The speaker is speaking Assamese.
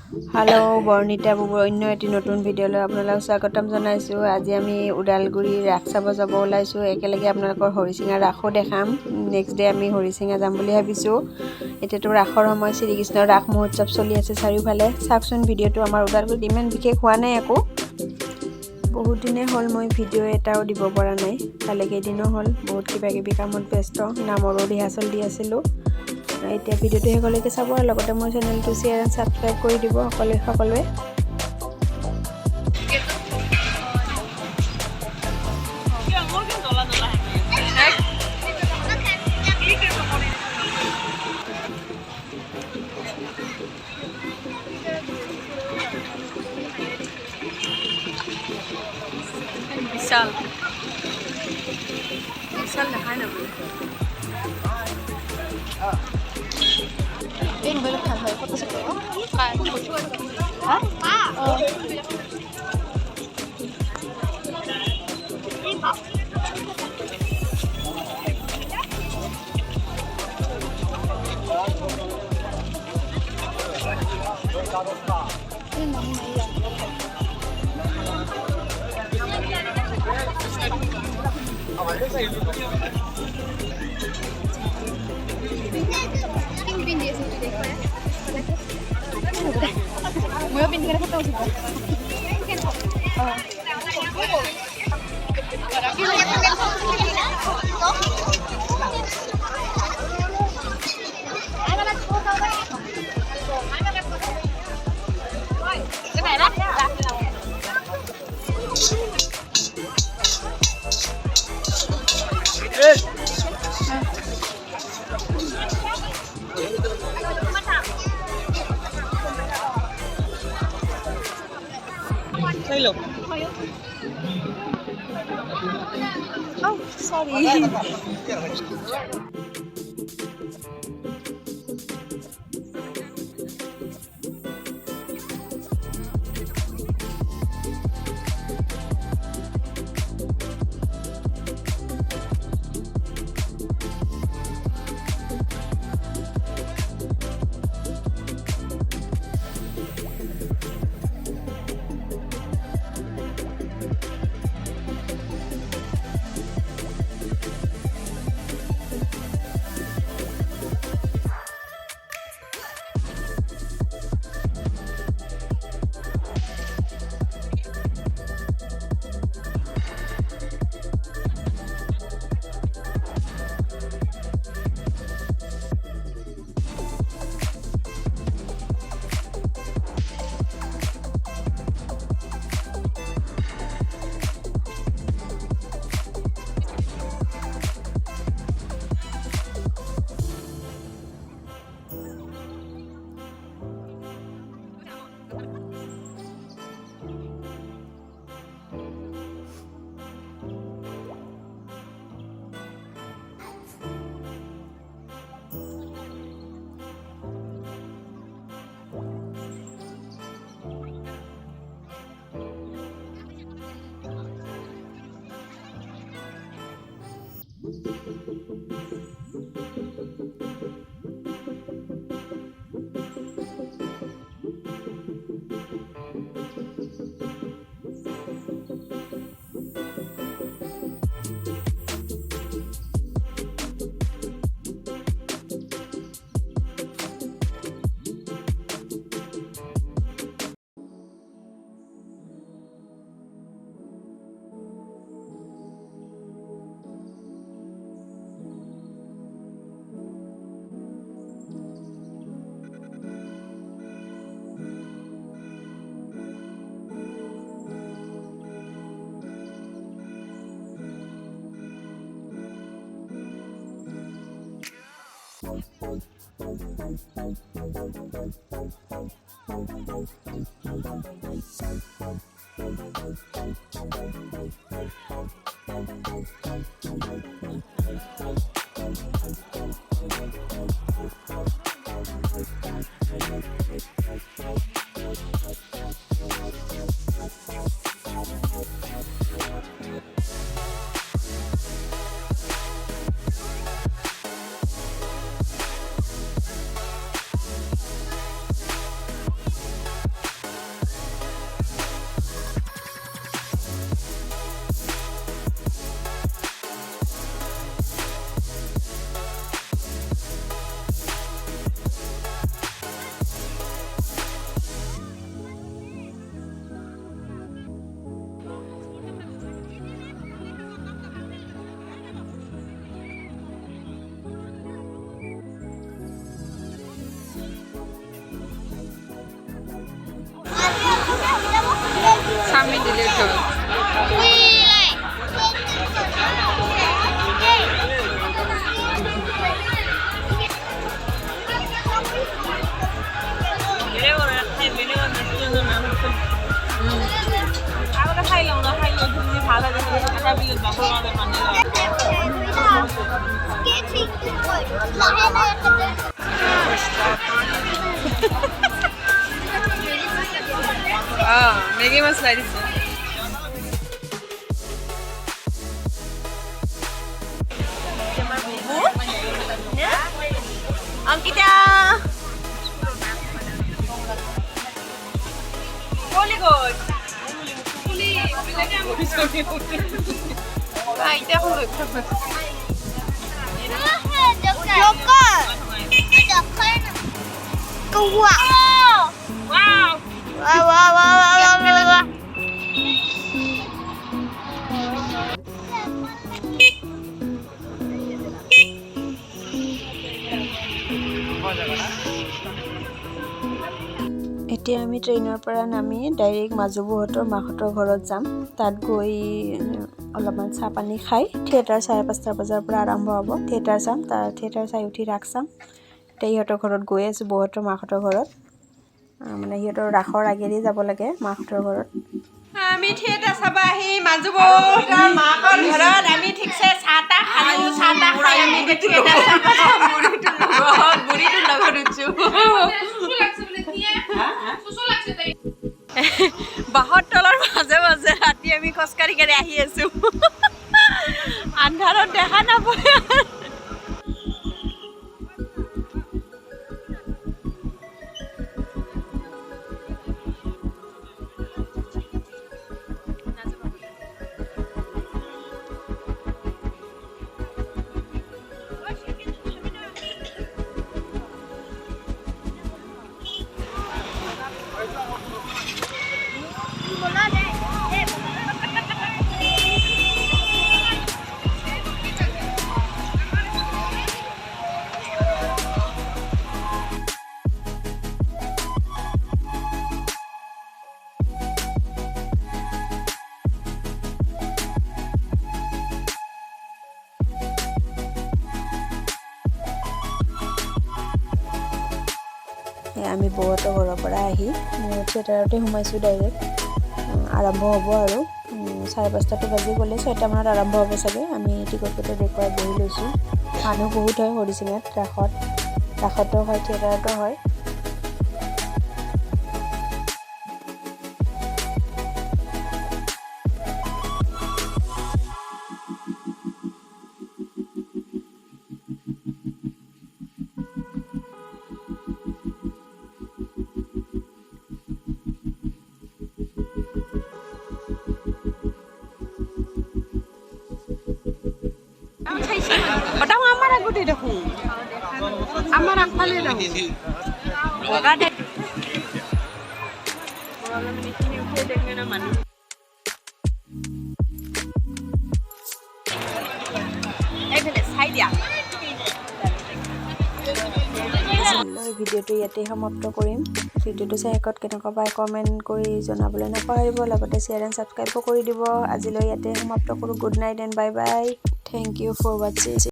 हेलो बर्णिता बुबुर अन्य एटी नतुन भिडिओলৈ আপোনালোকক স্বাগতম জনাইছো। আজি আমি উদালগুৰি ৰাস চাব যাব ওলাইছো। একেলগে আপোনালোকৰ হৰিচিঙা ৰাসো দেখাম। নেক্সট ডে আমি হৰিচিঙা যাম বুলি ভাবিছো। এতিয়াতো ৰাসৰ সময়, শ্ৰীকৃষ্ণৰ ৰাস মহোৎসৱ চলি আছে চাৰিওফালে। চাওকচোন ভিডিঅ'টো। আমাৰ উদালগুৰিত ইমান বিশেষ হোৱা নাই একো। বহুত দিনে হ'ল মই ভিডিঅ' এটাও দিব পৰা নাই। কালি কেইদিনো হ'ল বহুত কিবা কামত ব্যস্ত, নামৰো ৰিহাৰ্চেল দি আছিলোঁ। এতিয়া ভিডিঅ'টো শেষলৈকে চাব আৰু লগতে মোৰ চেনেলটো শ্বেয়াৰ এণ্ড ছাবস্ক্ৰাইব কৰি দিব সকলোৱে। বিশাল দেখাই নাপায়। এই মোবাইলত ভাল হয় ফটো চটো Mau pindah ke foto sih. Oh, sorry. আমি ডিলিট হ'ল মেগী মছলা দিছে অংকিতা কলি গ'ল এতিয়া আমি ট্ৰেইনৰ পৰা নামি ডাইৰেক্ট মাজুবুহঁতৰ মাহঁতৰ ঘৰত যাম তাত গৈ অলপমান চাহ পানী খাই থিয়েটাৰ 5:30 বজাৰ পৰা আৰম্ভ হ'ব থিয়েটাৰ চাম তাৰ থিয়েটাৰ চাই উঠি ৰাস চাম এতিয়া ইহঁতৰ ঘৰত গৈ আছোঁ বৌহঁতৰ মাহঁতৰ ঘৰত মানে সিহঁতৰ ৰাসৰ আগেদি যাব লাগে মাহঁতৰ ঘৰত আমি থিয়েটাৰ চাব আহি মাজুবুহঁতৰ মাকৰ ঘৰত আমি ঠিকছে চাহ তাহ খালোঁ চাহ তাহ খাই আমি থিয়েটাৰ চাব বুঢ়ীটো লগত উঠছোঁ বাহৰ তলৰ মাজে মাজে ৰাতি আমি খোজকাঢ়ি কাঢ়ি আহি আছো আন্ধাৰত দেখা নাপায় আমি বৌহঁতৰ ঘৰৰ পৰা আহি থিয়েটাৰতে সোমাইছোঁ ডাইৰেক্ট আৰম্ভ হ'ব আৰু 5:30 বাজি গ'লে 6টা মানত আৰম্ভ হ'ব চাগে আমি টিকট কটা দেখুৱাই বহি লৈছোঁ মানুহ বহুত হয় হৰিচিঙাত ৰাসতো হয় থিয়েটাৰতো হয় Padahal amar aku di dehu, amar aku paling dehu. Bukan deh. Kalau menikmati udah dengan mana? Bener, saya dia. ভিডিঅ'টো ইয়াতে সমাপ্ত কৰিম ভিডিঅ'টো চাই শেষত কেনেকুৱা পাই কমেণ্ট কৰি জনাবলৈ নাপাহৰিব লগতে শ্বেয়াৰ এণ্ড ছাবস্ক্ৰাইবো কৰি দিব আজিলৈ ইয়াতে সমাপ্ত কৰোঁ good night and bye bye thank you for ৱাচিং